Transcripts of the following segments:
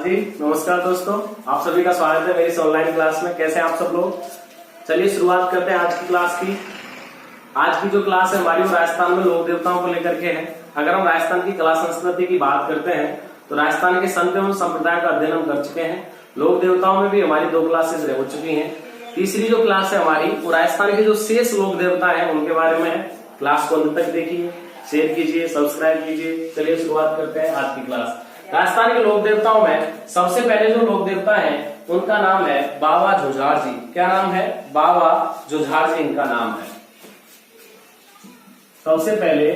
जी नमस्कार दोस्तों, आप सभी का स्वागत है मेरी इस ऑनलाइन क्लास में। कैसे हैं आप सब लोग? चलिए शुरुआत करते हैं आज की क्लास की। आज की जो क्लास है हमारी वो राजस्थान में लोक देवताओं को लेकर के है। अगर हम राजस्थान की कला संस्कृति की बात करते हैं तो राजस्थान के संत एवं संप्रदाय का अध्ययन हम कर चुके हैं। लोक देवताओं में भी हमारी 2 क्लासेस हो चुकी हैं। तीसरी जो क्लास है हमारी वो राजस्थान के जो शेष लोक देवता है उनके बारे में है। क्लास को अंत तक देखिए, शेयर कीजिए, सब्सक्राइब कीजिए। चलिए शुरुआत करते हैं आज की क्लास। राजस्थान के लोक देवताओं में सबसे पहले जो लोक देवता है उनका नाम है बाबा जुझार जी। क्या नाम है? बाबा जुझार जी इनका नाम है। सबसे पहले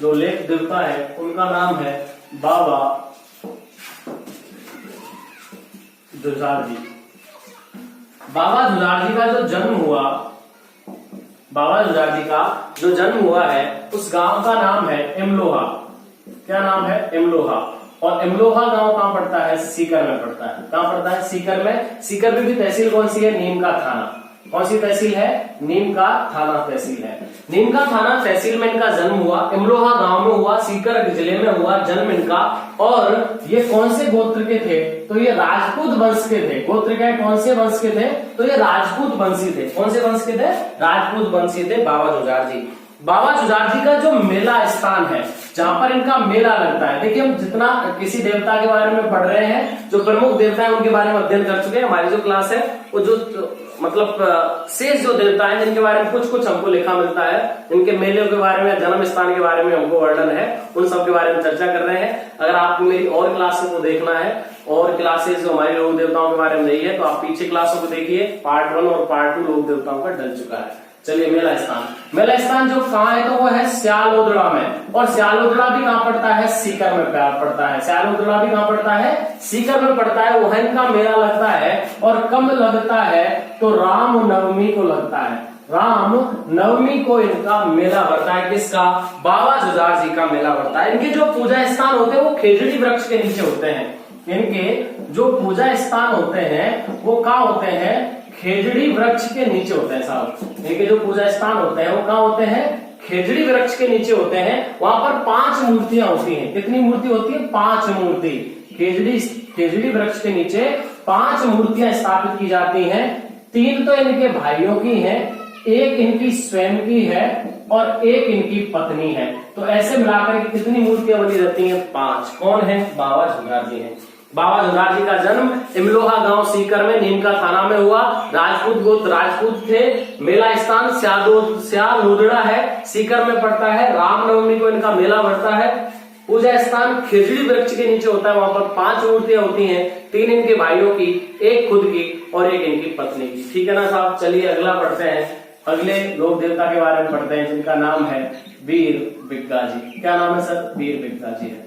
जो लोक देवता है उनका नाम है बाबा जुझार जी। बाबा जुझार जी का जो जन्म हुआ, बाबा जुझार जी का जो जन्म हुआ है उस गांव का नाम है इमलोहा। क्या नाम है? इमलोहा। और इमलोहा गांव कहां पड़ता है? सीकर में पड़ता है। कहां पड़ता है? सीकर में। सीकर में भी तहसील कौन सी है? नीम का थाना। कौन सी तहसील है? नीम का थाना तहसील है। नीम का थाना तहसील में इनका जन्म हुआ। इमलोहा गांव में हुआ, सीकर जिले में हुआ जन्म इनका। और ये कौन से गोत्र के थे? तो ये राजपूत वंश के थे। गोत्र क्या है? कौन से वंश के थे? तो ये राजपूत वंशी थे। कौन से वंश के थे? राजपूत वंशी थे बाबा जुझार जी। बाबा जुझार जी का जो मेला स्थान है जहां पर इनका मेला लगता है, देखिए हम जितना किसी देवता के बारे में पढ़ रहे हैं, जो प्रमुख देवता है उनके बारे में अध्ययन कर चुके हैं। हमारी जो क्लास है वो जो मतलब शेष जो देवता है जिनके बारे में कुछ कुछ हमको लिखा मिलता है, इनके मेले के बारे में, जन्म स्थान के बारे में हमको वर्णन है, उन सब के बारे में चर्चा कर रहे हैं। अगर आपको मेरी और क्लासेस को देखना है और क्लासेस जो हमारी लोक देवताओं के बारे में नहीं है तो आप पीछे क्लासों को देखिए। पार्ट 1 और पार्ट 2 लोक देवताओं का डल चुका है। चलिए मेला स्थान जो कहाँ है तो वो है स्यालोदड़ा में। और स्यालोदड़ा भी कहाँ पड़ता है? सीकर में पड़ता है। स्यालोदड़ा भी कहाँ पड़ता है? सीकर में पड़ता है। वहां इनका मेला लगता है। और कब लगता है? तो राम नवमी को लगता है। राम नवमी को इनका मेला भरता है। किसका? बाबा जुझार जी का मेला भरता है। इनके जो पूजा स्थान होते हैं वो खेजड़ी वृक्ष के नीचे होते हैं। इनके जो पूजा स्थान होते हैं वो कहाँ होते हैं? खेजड़ी वृक्ष के नीचे होते हैं साहब। इनके जो पूजा स्थान होते हैं वो कहाँ होते हैं? खेजड़ी वृक्ष के नीचे होते हैं। वहां पर 5 मूर्तियां होती हैं। कितनी मूर्ति होती है? 5 मूर्ति। खेजड़ी वृक्ष के नीचे 5 मूर्तियां स्थापित की जाती हैं। 3 तो इनके भाइयों की हैं, 1 इनकी स्वयं की है और 1 इनकी पत्नी है। तो ऐसे मिलाकर के कितनी मूर्तियां बनी रहती हैं? 5। कौन है? बाबा जुझार जी हैं। बाबा जुझार जी का जन्म इमलोहा गांव सीकर में नीम का थाना में हुआ। राजपूत गोत्र राजपूत थे। मेला स्थान स्यालोदड़ा है, सीकर में पड़ता है। रामनवमी को इनका मेला बढ़ता है। पूजा स्थान खेजड़ी वृक्ष के नीचे होता है। वहां पर 5 मूर्तियां होती हैं, 3 इनके भाइयों की, 1 खुद की और 1 इनकी पत्नी की। ठीक है ना साहब? चलिए अगला पढ़ते हैं। अगले लोक देवता के बारे में पढ़ते हैं जिनका नाम है वीर बिग्गा जी। क्या नाम है सर? वीर बिग्गा जी है।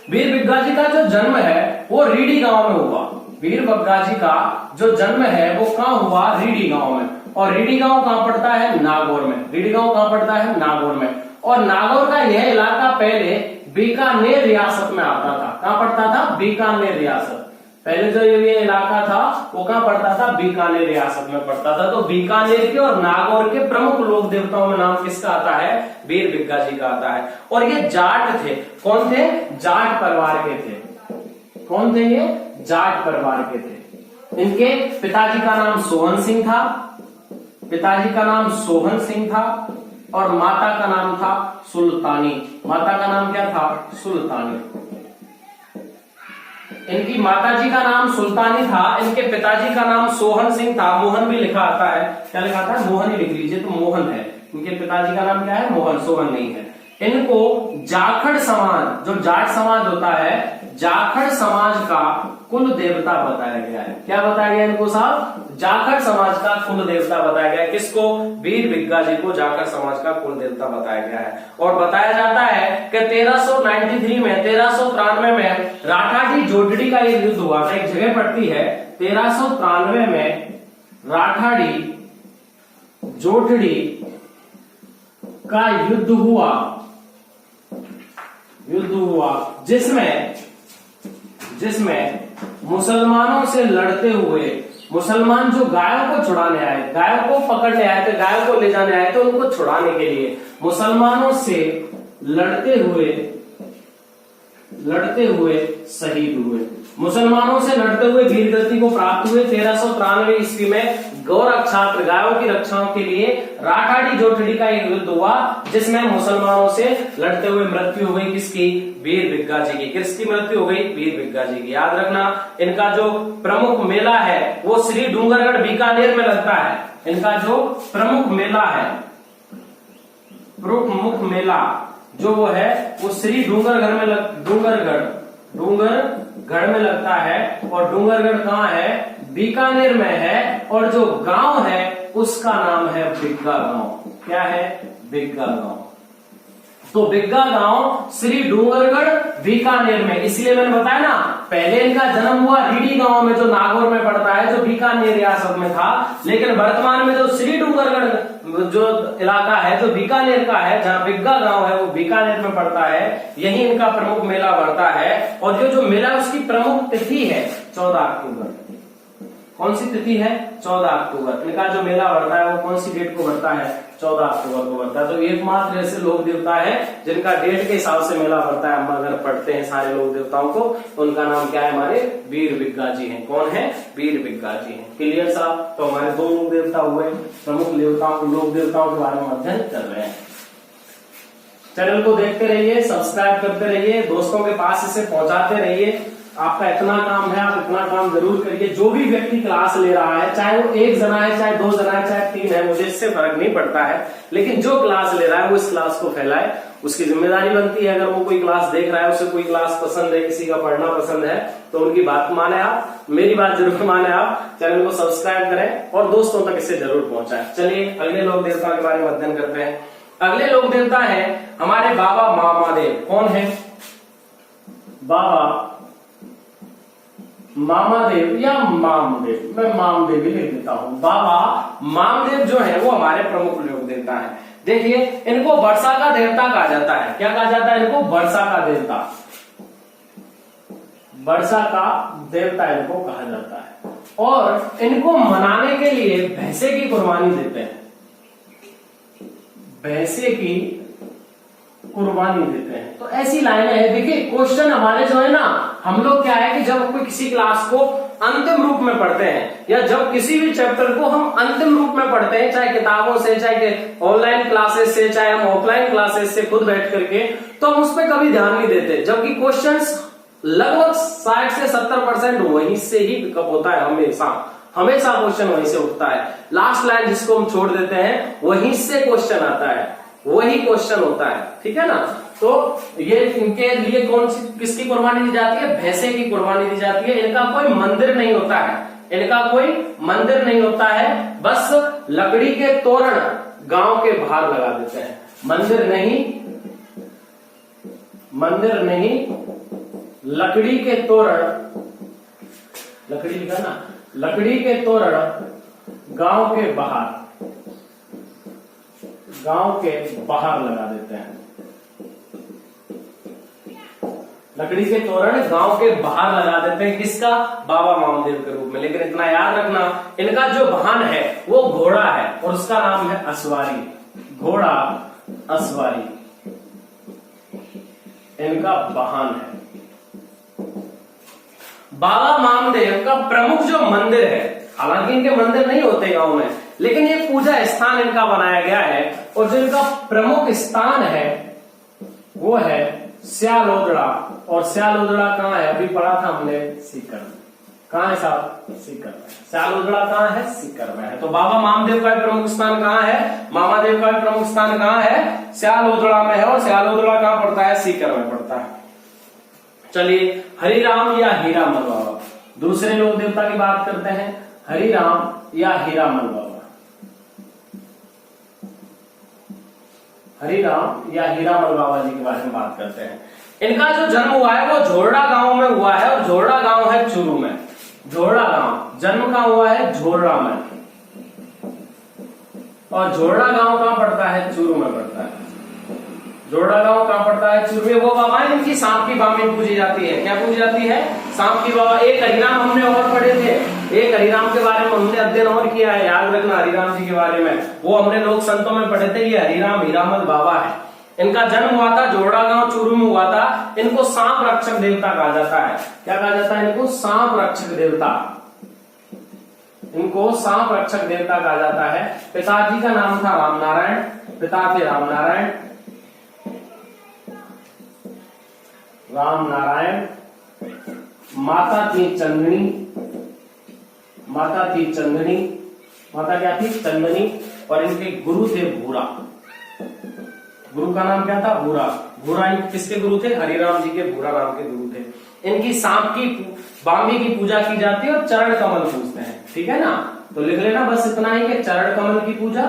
वीर बिग्गा जी का जो जन्म है वो रीडी गांव में हुआ। वीर बिग्गा जी का जो जन्म है वो कहाँ हुआ? रीडी गांव में। और रीडी गांव कहाँ पड़ता है? नागौर में। रीडी गांव कहाँ पड़ता है? नागौर में। और नागौर का यह इलाका पहले बीकानेर रियासत में आता था। कहाँ पड़ता था? बीकानेर रियासत। पहले जो ये इलाका था वो कहाँ पड़ता था? बीकानेर रियासत में पड़ता था। तो बीकानेर के और नागौर के प्रमुख लोक देवताओं में नाम किसका आता है? वीर बिग्गा जी का आता है। और ये जाट थे। कौन थे? जाट परिवार के थे। कौन थे ये? जाट परिवार के थे। इनके पिताजी का नाम सोहन सिंह था। पिताजी का नाम सोहन सिंह था और माता का नाम था सुल्तानी। माता का नाम क्या था? सुल्तानी। इनकी माताजी का नाम सुल्तानी था। इनके पिताजी का नाम सोहन सिंह था। मोहन भी लिखा आता है। क्या लिखा आता है? मोहन ही लिख लीजिए तो मोहन है। इनके पिताजी का नाम क्या है? मोहन, सोहन नहीं है। इनको जाखड़ समाज, जो जाट समाज होता है, जाखड़ समाज का कुल देवता बताया गया है। क्या बताया गया इनको साहब? जाखड़ समाज का कुल देवता बताया गया है। किसको? वीर बिग्गा जी को जाखड़ समाज का कुल देवता बताया गया है। और बताया जाता है कि 1393 में 1393 में राठाडी जोटड़ी का एक युद्ध हुआ था। एक जगह पड़ती है 1393 में राठाडी जोटड़ी का युद्ध हुआ जिसमें मुसलमानों से लड़ते हुए मुसलमान जो गायों को छुड़ाने आए, गायों को पकड़ने आए थे, गायों को ले जाने आए थे, उनको छुड़ाने के लिए मुसलमानों से लड़ते हुए लड़ते हुए शहीद हुए। मुसलमानों से लड़ते हुए वीरगति को प्राप्त हुए। 1393 ईस्वी में गौरख छात्र गायों की रक्षाओं के लिए राठाड़ी जोटड़ी का एक युद्ध हुआ, जिसमें मुसलमानों से लड़ते हुए मृत्यु हो गई किसकी? वीर भिक्खा जी की। किसकी मृत्यु हो गई? वीर भिक्खा जी की। याद रखना, इनका जो प्रमुख मेला है वो श्री डूंगरगढ़ बीकानेर में लगता है। इनका जो प्रमुख मेला है, प्रमुख मेला जो वो है वो श्री डूंगरगढ़ में डूंगरगढ़ में लगता है। और डूंगरगढ़ कहाँ है? बीकानेर में है। और जो गांव है उसका नाम है बिग्गा गांव। क्या है? बिग्गा गांव। तो बिग्गा गांव श्री डूंगरगढ़ बीकानेर में, इसलिए मैंने बताया ना, पहले इनका जन्म हुआ रीडी गांव में जो नागौर में पड़ता है, जो बीकानेर रियासत में था। लेकिन वर्तमान में जो श्री डूंगरगढ़ जो इलाका है, जो बीकानेर का है, जहां बिग्गा गांव है, वो बीकानेर में पड़ता है। यही इनका प्रमुख मेला बढ़ता है। और जो मेला उसकी प्रमुख तिथि है 14 अक्टूबर। कौन सी तिथि है? 14 अक्टूबर। इनका जो मेला बढ़ता है वो कौन सी डेट को बढ़ता है? 14 अक्टूबर को बढ़ता है। तो एकमात्र ऐसे लोक देवता है जिनका डेट के हिसाब से मेला बढ़ता है। हम अगर पढ़ते हैं सारे लोक देवताओं को तो उनका नाम क्या है? हमारे वीर भिक्खा जी हैं। कौन है? वीर भिक्खा जी हैं। क्लियर साहब? तो हमारे 2 लोक देवता हुए। प्रमुख देवताओं, लोक देवताओं के बारे में अध्ययन कर रहे हैं। चैनल को देखते रहिए, सब्सक्राइब करते रहिए, दोस्तों के पास इसे पहुंचाते रहिए। आपका इतना काम है, आप इतना काम जरूर करिए। जो भी व्यक्ति क्लास ले रहा है, चाहे वो 1 जना है, चाहे 2 जना है, चाहे 3 है, मुझे इससे फर्क नहीं पड़ता है। लेकिन जो क्लास ले रहा है वो इस क्लास को फैलाए, उसकी जिम्मेदारी बनती है। अगर वो कोई क्लास देख रहा है, उसे कोई क्लास पसंद है, किसी का पढ़ना पसंद है, तो उनकी बात माने आप, मेरी बात जरूर माने आप। चैनल को सब्सक्राइब करें और दोस्तों तक इसे जरूर पहुंचाएं। चलिए अगले लोक देवता के बारे में अध्ययन करते हैं। अगले लोक देवता है हमारे बाबा मामादेव। कौन है? बाबा मामादेव या मामदेव, मैं मामदेव ही लिख देता हूं। बाबा मामदेव जो है वो हमारे प्रमुख लोक देवता है। देखिए, इनको वर्षा का देवता कहा जाता है। क्या कहा जाता है इनको? वर्षा का देवता। वर्षा का देवता इनको कहा जाता है। और इनको मनाने के लिए भैंसे की कुर्बानी देते हैं। भैंसे की कुर्बानी देते हैं। तो ऐसी लाइनें हैं। देखिए, क्वेश्चन हमारे जो है ना, हम लोग क्या है कि जब कोई किसी क्लास को अंतिम रूप में पढ़ते हैं, या जब किसी भी चैप्टर को हम अंतिम रूप में पढ़ते हैं, चाहे किताबों से, चाहे ऑनलाइन क्लासेस से, चाहे हम ऑफलाइन क्लासेस से खुद बैठ करके, तो हम उस पर कभी ध्यान नहीं देते। जबकि क्वेश्चंस लगभग 60 से 70% वहीं से ही पिकअप होता है। हमेशा क्वेश्चन वहीं से उठता है। लास्ट लाइन जिसको हम छोड़ देते हैं, वहीं से क्वेश्चन आता है, वही क्वेश्चन होता है। ठीक है ना? तो ये इनके लिए कौन सी, किसकी कुर्बानी दी जाती है? भैंसे की कुर्बानी दी जाती है। इनका कोई मंदिर नहीं होता है, इनका कोई मंदिर नहीं होता है। बस लकड़ी के तोरण गांव के बाहर लगा देते हैं। मंदिर नहीं, लकड़ी के तोरण, लकड़ी लिखा ना, लकड़ी के तोरण गांव के बाहर लगा देते हैं। लकड़ी के तोरण गांव के बाहर लगा देते हैं। किसका? बाबा मामदेव के रूप में। लेकिन इतना याद रखना, इनका जो वाहन है वो घोड़ा है और उसका नाम है अस्वारी। घोड़ा अस्वारी इनका वाहन है। बाबा मामदेव का प्रमुख जो मंदिर है, हालांकि इनके मंदिर नहीं होते गांव में, लेकिन ये पूजा स्थान इनका बनाया गया है। और जो इनका प्रमुख स्थान है वो है स्यालोदड़ा। और स्यालोदड़ा कहाँ है? अभी पढ़ा था हमने, सीकर में। कहाँ है साहब? सीकर में। स्यालोदड़ा कहाँ है? सीकर में है। तो बाबा मामदेव का प्रमुख स्थान कहाँ है? मामादेव का प्रमुख स्थान कहाँ है? स्यालोदड़ा में है। और स्यालोदड़ा कहाँ पड़ता है? सीकर में पड़ता है। चलिए, हरिराम या हीरामल बाबा, दूसरे लोक देवता की बात करते हैं। हरिराम या हीरामल बाबा, हरिराम या हीरामल बाबा जी के बारे में बात करते हैं। इनका जो जन्म हुआ है वो झोरड़ा गांव में हुआ है। और झोरड़ा गांव है चूरू में। झोरड़ा गांव, जन्म कहां हुआ है? झोरड़ा में। और झोरड़ा गांव कहां पड़ता है? चूरू में पड़ता है। झोरड़ा गांव कहां पड़ता है? चूरू में। वो बाबा है इनकी सांप की बामी पूजी जाती है। क्या पूजी जाती है? सांप की बाबा। एक हरिराम हमने और पढ़े थे, एक हरिराम के बारे में हमने अध्ययन और किया है। याद रखना हरिराम जी के बारे में, वो हमने लोक संतों में पढ़े थे। ये हरिराम हीरामल बाबा है। इनका जन्म हुआ था जोड़ा गांव चूरू में हुआ था। इनको सांप रक्षक देवता कहा जाता है। क्या कहा जाता है इनको? सांप रक्षक देवता। इनको सांप रक्षक देवता कहा जाता है। पिताजी का नाम था रामनारायण, पिता थे रामनारायण, रामनारायण। माता थी चंदनी, माता थी चंदनी, माता क्या थी? चंदनी। और इनके गुरु थे भूरा। गुरु का नाम क्या था? भूरा। भूरा किसके गुरु थे? हरिराम जी के भूरा नाम के गुरु थे। इनकी सांप की बामी की पूजा की जाती है और चरण कमल पूजते हैं। ठीक है ना? तो लिख लेना बस इतना ही कि चरण कमल की पूजा।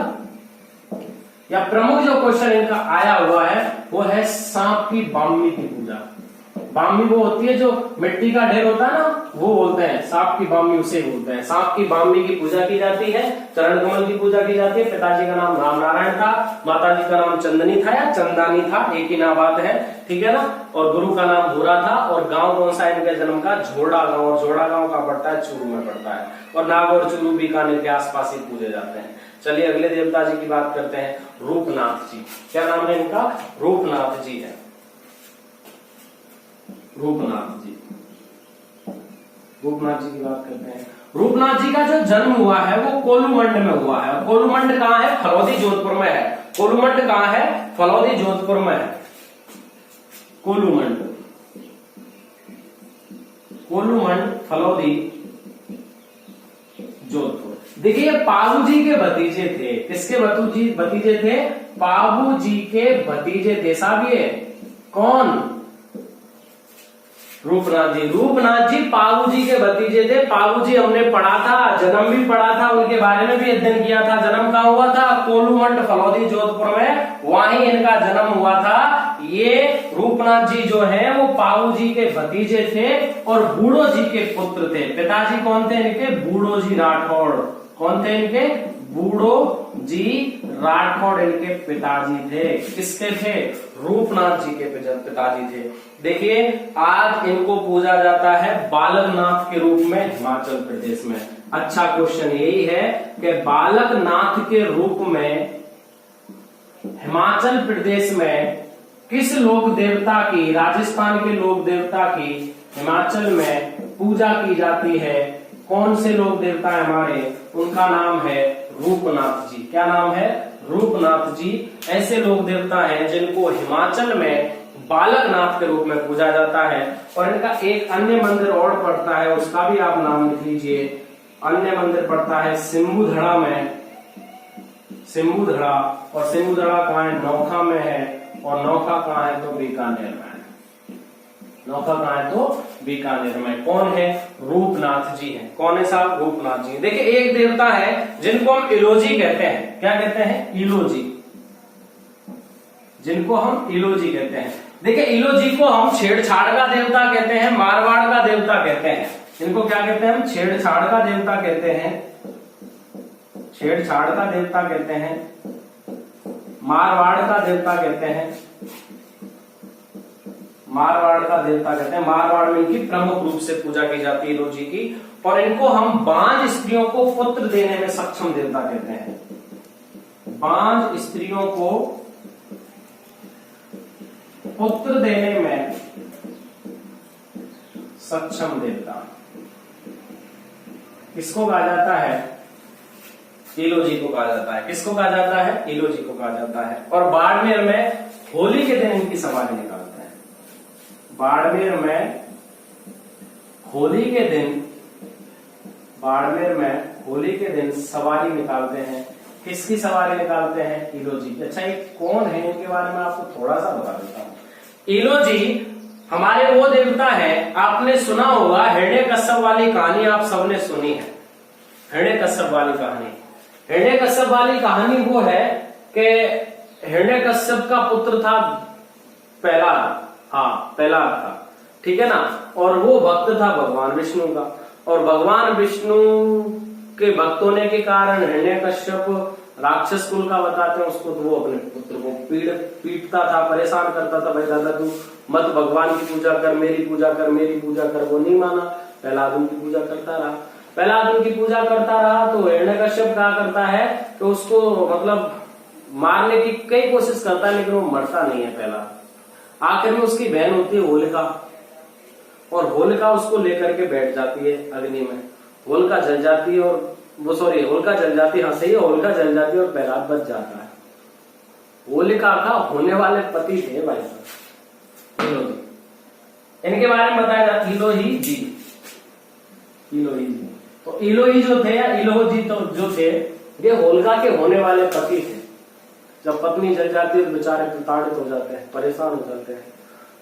या प्रमुख जो क्वेश्चन इनका आया हुआ है वो है सांप की बामी की पूजा। बामी वो होती है जो मिट्टी का ढेर होता है ना, वो बोलते हैं सांप की बामी, उसे बोलते हैं। सांप की बामी की पूजा की जाती है, चरण कमल की पूजा की जाती है। पिताजी का नाम रामनारायण था, माताजी का नाम चंदनी था या चंदानी था, एक ही ना बात है। ठीक है ना? और गुरु का नाम भूरा था। और गांव कौन सा इनके जन्म का? झोड़ा गांव। और झोड़ा गांव का पड़ता है? चूरू में पड़ता है। और नाग और चूरू बीकानेर के आसपास ही पूजे जाते हैं। चलिए अगले देवता जी की बात करते हैं, रूपनाथ जी। क्या नाम है इनका? रूपनाथ जी है। रूपनाथ जी, रूपनाथ जी की बात करते हैं। रूपनाथ जी का जो जन्म हुआ है वो कोलूमंड में हुआ है। कोलूमंड कहाँ है? फलौदी जोधपुर में है। कोलूमंड कहाँ है? फलौदी जोधपुर में है। कोलूमंड, कोलूमंड, फलौदी, जोधपुर। देखिए पाबू जी के भतीजे थे। किसके भतीजे थे? पाबू जी के भतीजे थे साहब। ये कौन? रूपनाथ जी। रूपनाथ जी पाबू जी के भतीजे थे। पाबू जी हमने पढ़ा था, जन्म भी पढ़ा था, उनके बारे में भी अध्ययन किया था। जन्म कहाँ हुआ था? कोलूमंड, फलौदी, जोधपुर में, वहीं इनका जन्म हुआ था। ये रूपनाथ जी जो है वो पाबू जी के भतीजे थे और बूढ़ो जी के पुत्र थे। पिताजी कौन थे इनके? बूढ़ो जी राठौड़। कौन थे इनके? बूढ़ो जी राठौड़ इनके पिताजी थे। किसके थे? रूपनाथ जी के पिताजी थे। देखिए आज इनको पूजा जाता है बालकनाथ के रूप में हिमाचल प्रदेश में। अच्छा क्वेश्चन यही है कि बालकनाथ के रूप में हिमाचल प्रदेश में किस लोक देवता की, राजस्थान के लोक देवता की हिमाचल में पूजा की जाती है? कौन से लोक देवता है हमारे? उनका नाम है रूपनाथ जी। क्या नाम है? रूपनाथ जी। ऐसे लोक देवता हैं जिनको हिमाचल में बालकनाथ के रूप में पूजा जाता है। और इनका एक अन्य मंदिर और पड़ता है, उसका भी आप नाम लिख लीजिए। अन्य मंदिर पड़ता है सिम्बुधड़ा में, सिम्बुधड़ा। और सिम्बुधड़ा कहाँ है? नौखा में है। और नौखा कहाँ है? तो बीकानेर में है। नौखा कहाँ है? तो बीकानेर में। कौन है? रूपनाथ जी हैं। कौन है साहब? रूपनाथ जी। देखिए एक देवता है जिनको हम इलोजी कहते हैं। क्या कहते हैं? इलोजी, जिनको हम इलोजी कहते हैं। देखिए इलोजी को हम छेड़छाड़ का देवता कहते हैं, मारवाड़ का देवता कहते हैं। इनको क्या कहते हैं हम? छेड़छाड़ का देवता कहते हैं, छेड़छाड़ का देवता कहते हैं, मारवाड़ का देवता कहते हैं, मारवाड़ का देवता कहते हैं। मारवाड़ में इनकी प्रमुख रूप से पूजा की जाती है इलोजी की। और इनको हम बांझ स्त्रियों को पुत्र देने में सक्षम देवता कहते हैं। बांझ स्त्रियों को पुत्र देने में सक्षम देवता किसको कहा जाता है? इलोजी को कहा जाता है। किसको कहा जाता है? इलोजी को कहा जाता है। और बाड़मेर में होली के दिन इनकी सवारी निकालते हैं। बाड़मेर में होली के दिन, बाड़मेर में होली के दिन सवारी निकालते हैं। किसकी सवारी निकालते हैं? इलोजी। अच्छा ये कौन है? इनके बारे में आपको थोड़ा सा बता देता हूं। इलोजी हमारे वो देवता है, आपने सुना होगा हिरण्यकश्यप वाली कहानी, आप सबने सुनी है हिरण्यकश्यप वाली कहानी। हिरण्यकश्यप वाली कहानी वो है कि हिरण्यकश्यप का पुत्र था प्रहलाद। हाँ प्रहलाद था, ठीक है ना। और वो भक्त था भगवान विष्णु का। और भगवान विष्णु के भक्त होने के कारण हिरण्यकश्यप राक्षस कुल का बताते हैं उसको, तो वो अपने पुत्र को पीटता था, परेशान करता था। भाई दादा तू मत भगवान की पूजा कर, मेरी पूजा कर, मेरी पूजा कर। वो नहीं माना, प्रहलाद उनकी पूजा करता रहा। प्रहलाद उनकी पूजा करता रहा तो हिरण्यकश्यप क्या करता है तो उसको मतलब मारने की कई कोशिश करता है लेकिन वो मरता नहीं है पहला। आखिर में उसकी बहन होती है होलिका, और होलिका उसको लेकर के बैठ जाती है अग्नि में। होलिका जल जाती है और होलिका जल जाती है, हाँ सही है, होलिका जल जाती है और प्रहलाद बच जाता है। होलिका का होने वाले पति थे भाई साहब इलोजी। इनके बारे में बताया जाता इलोही जी। तो इलोही जो थे या इलोजी तो जो थे ये होलिका के होने वाले पति थे। जब पत्नी जल जाती है तो बेचारे प्रताड़ित हो जाते हैं, परेशान हो जाते हैं।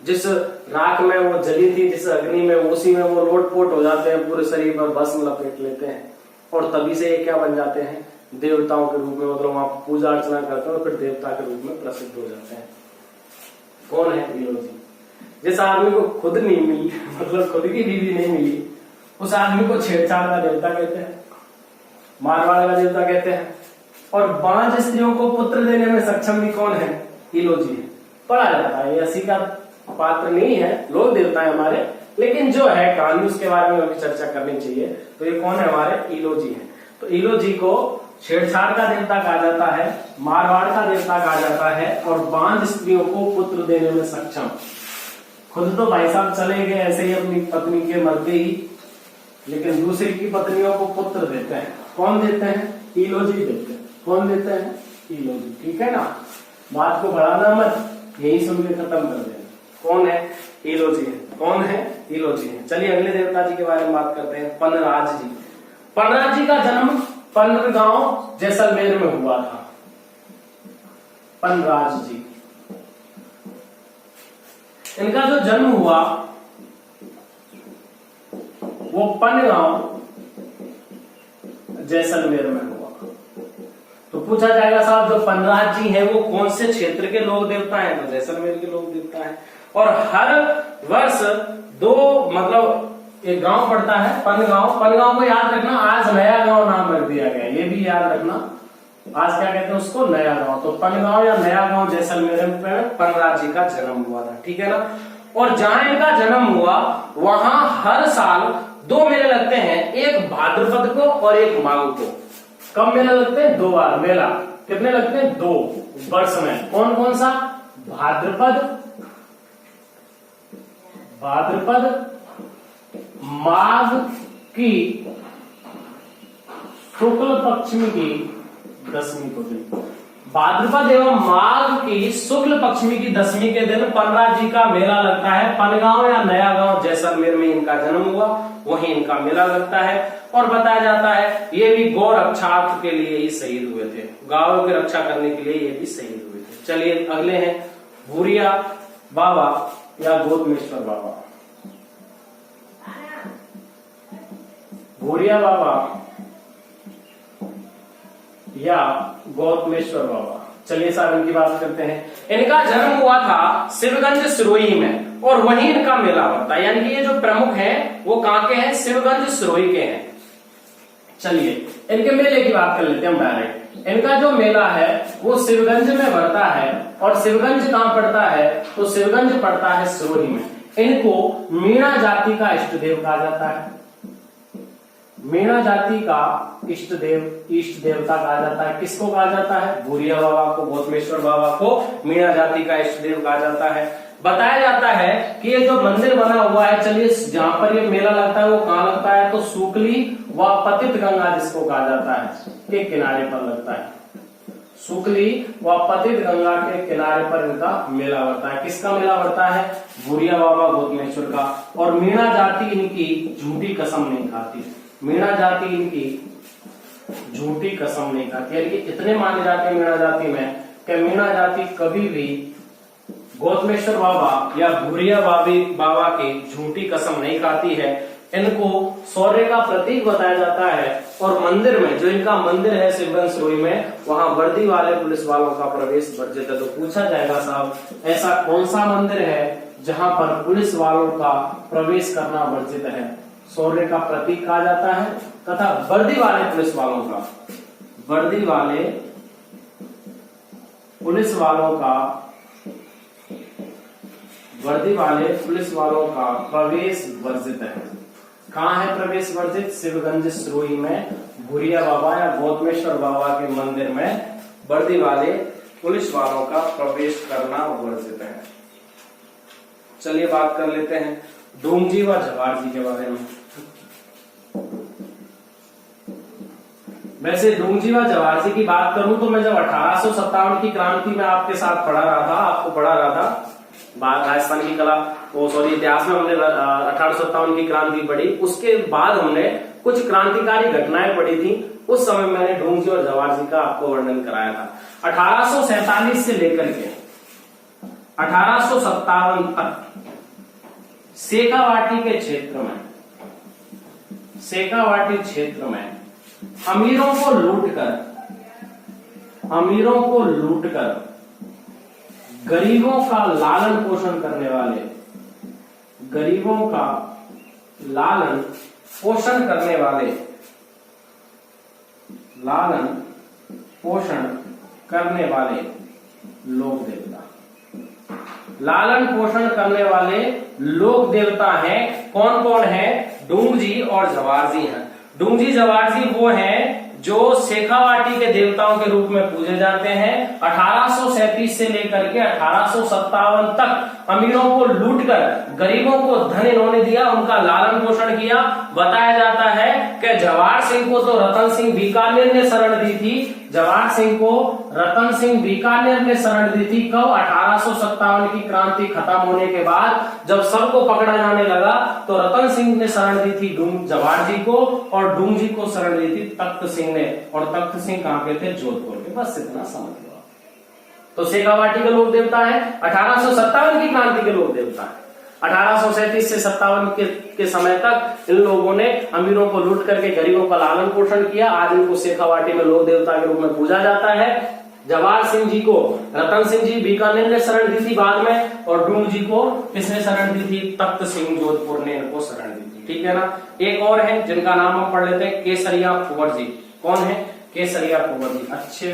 जिस राख में वो जली थी, जिस अग्नि में, उसी में वो लोटपोट हो जाते हैं, पूरे शरीर पर भस्म लपेट लेते हैं और तभी से ये क्या बन जाते हैं, देवताओं के रूप में, मतलब वहां पूजा अर्चना करते हैं और फिर देवता के रूप में प्रसिद्ध हो जाते हैं। कौन है इलोजी? जिस आदमी को खुद नहीं मिली, मतलब खुद की बीवी नहीं मिली, उस आदमी को छेड़छाड़ का देवता कहते हैं, मारवाड़ का देवता कहते हैं। और 5 स्त्रियों को पुत्र देने में सक्षम भी कौन है? इलोजी है। पढ़ा जाता है, ऐसी का पात्र नहीं है, लोग देवता है हमारे, लेकिन जो है कहानी उसके बारे में चर्चा करनी चाहिए। तो ये कौन है? हमारे इलोजी है। तो इलोजी को छेड़छाड़ का देवता कहा जाता है, मारवाड़ का देवता कहा जाता है, और 5 स्त्रियों को पुत्र देने में सक्षम। खुद तो भाई साहब चले गए ऐसे ही अपनी पत्नी के मरते ही, लेकिन दूसरी की पत्नियों को पुत्र देते हैं। कौन देते हैं? इलोजी देते हैं। कौन देते हैं? इलोजी। ठीक है ना, बात को बढ़ाना मत, यही सुन के खत्म कर देना। कौन है? इलोजी है। कौन है? इलोजी है। चलिए अगले देवता जी के बारे में बात करते हैं, पनराज जी। पनराज जी का जन्म पनरगांव जैसलमेर में हुआ था। पनराज जी, इनका जो जन्म हुआ वो पनगांव जैसलमेर में हुआ। तो पूछा जाएगा साहब जो पनराज जी हैं वो कौन से क्षेत्र के लोक देवता हैं? तो जैसलमेर के लोक देवता हैं। और हर वर्ष 2 मतलब एक गांव पड़ता है पनगांव। पनगांव को याद रखना, आज नया गांव नाम रख दिया गया, ये भी याद रखना। आज क्या कहते हैं उसको? नया गांव। तो पनगांव या नया गांव जैसलमेर में पनराज जी का जन्म हुआ था। ठीक है ना। और जहां इनका जन्म हुआ वहां हर साल 2 मेले लगते हैं, एक भाद्रपद को और एक माघ को। कब मेला लगते हैं? 2 बार मेला। कितने लगते हैं? 2 वर्ष में। कौन कौन सा? भाद्रपद, माघ की शुक्ल पक्षमी की 10वीं को दिन। भाद्रपद एवं माघ की शुक्ल पक्षमी की 10वीं के दिन पनराज जी का मेला लगता है। पनगांव या नया गांव जैसलमेर में इनका जन्म हुआ, वहीं इनका मेला लगता है। और बताया जाता है ये भी गौ रक्षार्थ के लिए ही शहीद हुए थे, गायों की रक्षा करने के लिए ये भी शहीद हुए थे। चलिए अगले हैं भूरिया बाबा या गौतमेश्वर बाबा। भूरिया बाबा या गौतमेश्वर बाबा। चलिए साहब इनकी बात करते हैं। इनका जन्म हुआ था शिवगंज सिरोही में और वहीं इनका मेला होता है। यानी कि ये जो प्रमुख हैं वो कहां के हैं? शिवगंज सिरोही के हैं। चलिए इनके मेले की बात कर लेते हैं हम डायरेक्ट। इनका जो मेला है वो शिवगंज में बढ़ता है। और शिवगंज कहां पड़ता है? तो शिवगंज पड़ता है सिरोही में। इनको मीणा जाति का इष्ट देव कहा जाता है। मीणा जाति का इष्ट देवता कहा जाता है। किसको कहा जाता है? भूरिया बाबा को, गौतमेश्वर बाबा को मीणा जाति का इष्ट देव कहा जाता है। बताया जाता है कि ये जो मंदिर बना हुआ है, चलिए जहां पर ये मेला लगता है वो कहां लगता है? तो सुकली व पतित गंगा जिसको कहा जाता है के किनारे पर लगता है। सुकली व पतित गंगा के किनारे पर इनका मेला बढ़ता है। किसका मेला बढ़ता है? भूरिया बाबा गौतमेश्वर का। और मीणा जाति इनकी झूठी कसम नहीं खाती। मीणा जाति इनकी झूठी कसम नहीं खाती, यानी कि इतने माने जाते हैं मीणा जाति में कि मीणा जाति कभी भी गौतमेश्वर बाबा या भूरिया बाबा की झूठी कसम नहीं खाती है। इनको शौर्य का प्रतीक बताया जाता है। और मंदिर में, जो इनका मंदिर है शिवगंज सिरोही में, वहां वर्दी वाले पुलिस वालों का प्रवेश वर्जित है। तो पूछा जाएगा साहब ऐसा कौन सा मंदिर है जहां पर पुलिस वालों का प्रवेश करना वर्जित है? शौर्य का प्रतीक कहा जाता है तथा वर्दी वाले पुलिस वालों का, वर्दी वाले पुलिस वालों का प्रवेश वर्जित है। कहाँ है प्रवेश वर्जित? शिवगंज सिरोही में भूरिया बाबा या गौतमेश्वर बाबा के मंदिर में वर्दी वाले पुलिस वालों का प्रवेश करना वर्जित है। चलिए बात कर लेते हैं डोंगजी व जवारजी के बारे में। वैसे डोंगजी व जवारजी की बात करूं तो मैं जब 1857 की क्रांति में आपके साथ आपको पढ़ा रहा था राजस्थान की कला इतिहास में हमने 1857 की क्रांति पढ़ी। उसके बाद हमने कुछ क्रांतिकारी घटनाएं पढ़ी थी। उस समय मैंने डोंगजी और जवारजी का आपको वर्णन कराया था। 1847 से लेकर के 1857 तक शेखावाटी के क्षेत्र में अमीरों को लूटकर गरीबों का लालन पोषण करने वाले लोक देवता हैं। कौन कौन है? डोंगजी और जवारजी हैं। डोंगजी जवारजी वो हैं जो शेखावाटी के देवताओं के रूप में पूजे जाते हैं। 1837 से लेकर के 1857 तक अमीरों को लूटकर गरीबों को धन इन्होंने दिया, उनका लालन पोषण किया। बताया जाता है कि जवाहर सिंह को तो रतन सिंह बीकानेर ने शरण दी थी। जवाहर सिंह को रतन सिंह बीकानेर ने शरण दी थी। कब? 1857 की क्रांति खत्म होने के बाद जब सबको पकड़ा जाने लगा तो रतन सिंह ने शरण दी थी जवाहर जी को और डोंगजी को शरण दी थी तख्त सिंह ने। और तख्त सिंह कहां के थे? जोधपुर के। बस इतना समझ लो। तो शेखावाटी के लोक देवता है, 1857 की क्रांति के लोक देवता है। 1837 से 57 के समय तक इन लोगों ने अमीरों को लूट करके गरीबों का लालन पोषण किया। आज इनको शेखावाटी में लोक देवता के रूप में पूजा जाता है। जवाहर सिंह जी को रतन सिंह जी बीकानेर ने शरण दी थी बाद में, और डोंगजी को किसने शरण दी थी? तख्त सिंह जोधपुर ने इनको शरण दी थी। ठीक है ना। एक और है जिनका नाम हम पढ़ लेते हैं, केसरिया कुंवर जी। कौन है? केसरिया कुंवर जी अच्छे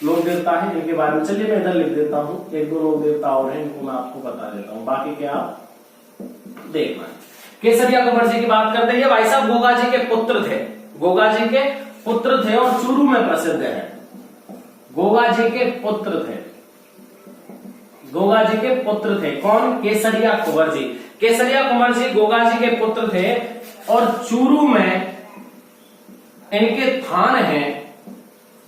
लोक देवता है जिनके बारे में चलिए मैं इधर लिख देता हूं। एक दो लोक देवता और हैं, इनको मैं आपको बता देता हूं, बाकी क्या आप देखना। केसरिया कुंवर जी की बात करते हैं। भाई साहब गोगा जी के पुत्र थे। गोगा जी के पुत्र थे और चूरू में प्रसिद्ध है। गोगा जी के पुत्र थे। गोगा जी के पुत्र थे। कौन? केसरिया कुंवर जी। केसरिया कुंवर जी गोगा जी के पुत्र थे और चूरू में इनके थान हैं।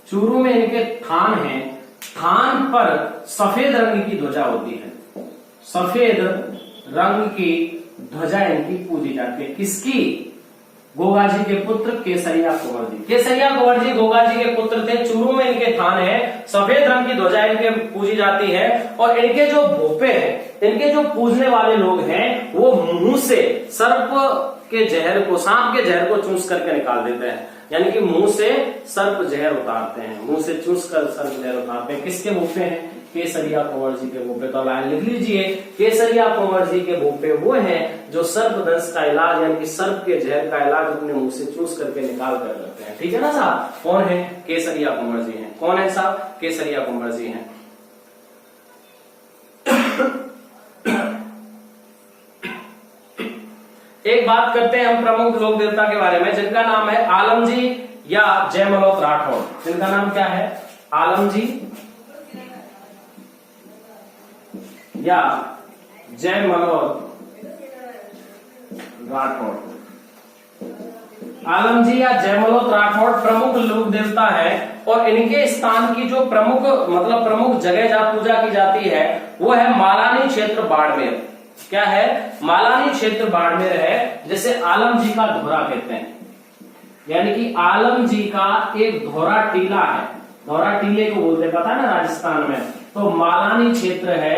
चूरू में इनके थान हैं। थान पर सफेद रंग की ध्वजा होती है। सफेद रंग की ध्वजा इनकी पूजी जाती है। किसकी? गोगा जी के पुत्र केसरिया कुंवर जी। केसरिया कुंवर जी गोगा जी के पुत्र थे। चूरू में इनके थान है। सफेद रंग की ध्वजा इनके पूजी जाती है और इनके जो भोपे हैं, इनके जो पूजने वाले लोग हैं, वो मुंह से सर्प के जहर को, सांप के जहर को चूस करके निकाल देते हैं। यानी कि मुंह से सर्प जहर उतारते हैं, मुंह से चूस कर सर्प जहर उतारते हैं। किसके भोपे हैं? केसरिया कुंवर जी के भोपे। तो लाइन लिख लीजिए, केसरिया कुंवर जी के भोपे वो हैं जो सर्पदंश का इलाज यानी कि सर्प के जहर का इलाज अपने मुंह से चूस करके निकाल कर करते हैं। ठीक है ना साहब। कौन है? केसरिया कुंवर जी हैं। कौन है साहब? केसरिया कुंवर जी हैं। एक बात करते हैं हम प्रमुख लोक देवता के बारे में जिनका नाम है आलमजी या जयमलोत राठौड़। जिनका नाम क्या है? आलमजी या जयमलोत राठौड़। आलमजी या जयमलोत राठौड़ प्रमुख लोक देवता है और इनके स्थान की जो प्रमुख जगह जहां पूजा की जाती है वो है मालानी क्षेत्र बाड़मेर। क्या है? मालानी क्षेत्र बाड़मेर है, जैसे आलम जी का धोरा कहते हैं। यानी कि आलम जी का एक धोरा टीला है। धोरा टीले को बोलते, पता है ना राजस्थान में। तो मालानी क्षेत्र है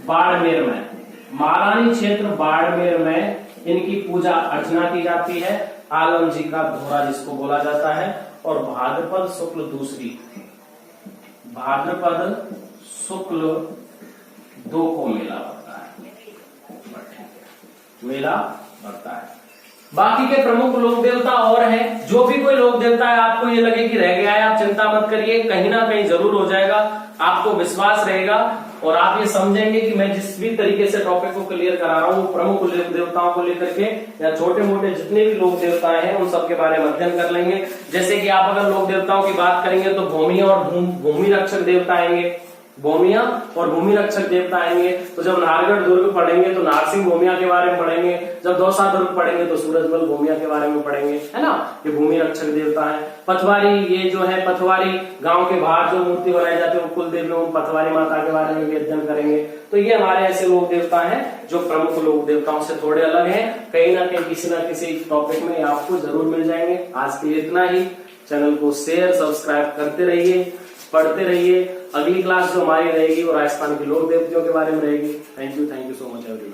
बाड़मेर में। मालानी क्षेत्र बाड़मेर में इनकी पूजा अर्चना की जाती है। आलम जी का धोरा जिसको बोला जाता है। और भाद्रपद शुक्ल दूसरी, भाद्रपद शुक्ल 2 को मेला होता है। मेला बढ़ता है। बाकी के प्रमुख लोक देवता और हैं। जो भी कोई लोक देवता है आपको ये लगे कि रह गया है, आप चिंता मत करिए, कहीं ना कहीं जरूर हो जाएगा, आपको विश्वास रहेगा। और आप ये समझेंगे कि मैं जिस भी तरीके से टॉपिक को क्लियर करा रहा हूँ, प्रमुख लोक देवताओं को लेकर के या छोटे मोटे जितने भी लोक देवताएं हैं उन सबके बारे में अध्ययन कर लेंगे। जैसे कि आप अगर लोक देवताओं की बात करेंगे तो भूमि और भूमि रक्षक देवता आएंगे, भूमिया और भूमि रक्षक देवता आएंगे। तो जब नारगढ़ दुर्ग पढ़ेंगे तो नारसिंह भूमिया के बारे में पढ़ेंगे, जब दौसा दुर्ग पढ़ेंगे तो सूरजमल भूमिया के बारे में पढ़ेंगे, है ना। ये भूमि रक्षक देवता है। पथवारी, ये जो है पथवारी गांव के बाहर जो मूर्ति बनाई जाती है वो कुल देवी पथवारी माता के बारे में भी अध्ययन करेंगे। तो ये हमारे ऐसे लोक देवता हैं जो प्रमुख लोक देवताओं से थोड़े अलग हैं। कहीं ना कहीं किसी न किसी टॉपिक में आपको जरूर मिल जाएंगे। आज के लिए इतना ही। चैनल को शेयर सब्सक्राइब करते रहिए, पढ़ते रहिए। अगली क्लास जो हमारी रहेगी वो राजस्थान के लोक देवताओं के बारे में रहेगी। Thank you so much everyone.